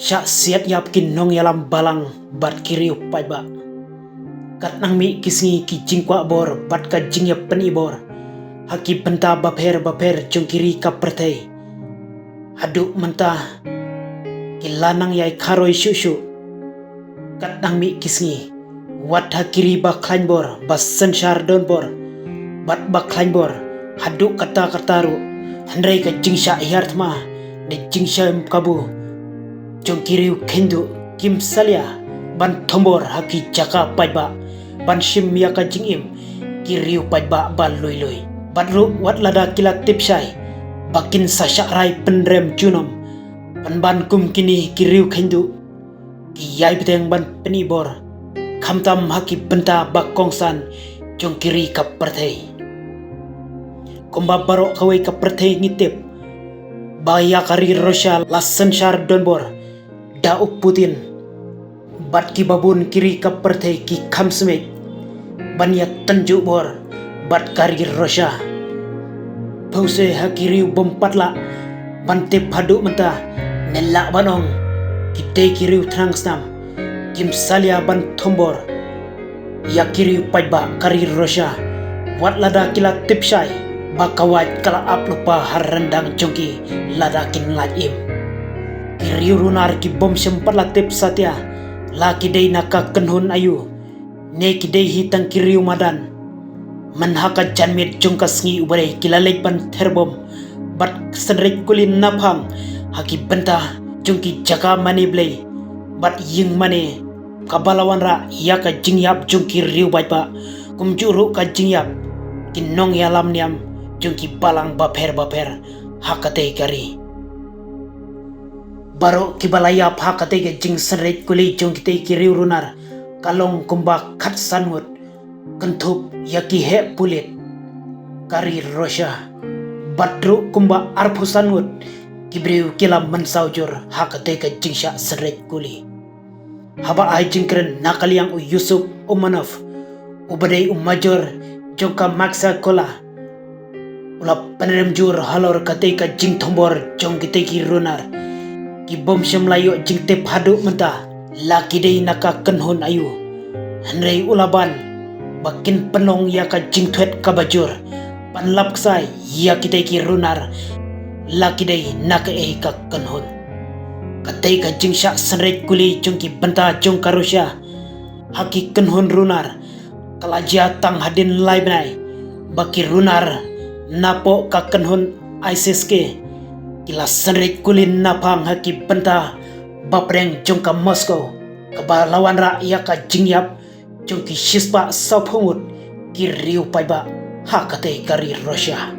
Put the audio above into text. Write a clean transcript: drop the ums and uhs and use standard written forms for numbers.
Syak siat yap kin nong yalam balang bat kiriu paiba. Kat nang mi kisngi ki jingkwa bor bat ka jingya penibor. Haki benta baper jong kiri ka pertei. Haduk mentah ki lanang yai karoi syusyu. Kat nang mi kisngi wat hakiri baklain bor bas sensyar don bor. Bat baklain bor haduk kata kataru. Handrai ka jingsya hiartma de jingsya kabu. Jong kiriu kendu kim salia ban tombor haki jaka paiba ban shim yaka jingim kiriu paiba ban lui ban ru wat lada kilat tipsai bakin sasyak rai pendrem junom ban kum kini kiriu kendu kiyai beteng ban penibor kamtam haki benta bakongsan jong kiri kapertei komba barok kawai kapertei ngitip baya kari rosya lasen syar donbor dauk putin bat ki babun kiri kapertei ki kamsmek banya tenjuk bor bat kari rosya pause hakiri bompatla bante paduk mentah nelak banong kite kiri terang snam kim salia ban tombor ya kiri paiba kari rosya wat lada kilat tipsai bakawat kala aplupa harrendang jongki ladakin laim kiri runar ki bom sempat latip satya laki dei naka kenhun ayu ne ki dei hitang kiri madan manhaka janmit jongka sngi ubare kilalek ban terbom bat senrek kulin naphang haki benta jongki jaka mani blei bat ying mane kabalawan ra yaka jingyap jongki riu baipa kumjuru ka jingyap kinong yalam niam jongki balang baper hakate kari baro kibalaya hakate ke jing senrek kuli jongki te kiri runar kalong kumba khat sanmut kentup yaki he pulit kari rosya batru kumba arpu sanmut kibriu kilam mensaujur hakate ke jingsya senrek kuli haba ai jingkren nakaliang u Yusuf Umanov ubadai umajur jongka maksa kola ulap penerem jur halor kate ka jing tombor jong kite ki runar ki bom syamlayo jing te paduk mentah laki dei naka kenhun ayu hanrei ulaban bakin penong ya ka jing tuet ka bajur panlap ksai ya kite ki runar laki dei naka ka kenhun kate ka jing syak senrek kuli jong ki benta jong karusya haki kenhun runar kalajia tang hadin laibnai baki runar napo ka kenhun ISIS ke kila senrek kulin napang haki benta bapreng jongka Moskow kabalawan ra ya ka jingyap jongki shispa saupungut ki riu paiba hakate kari Russia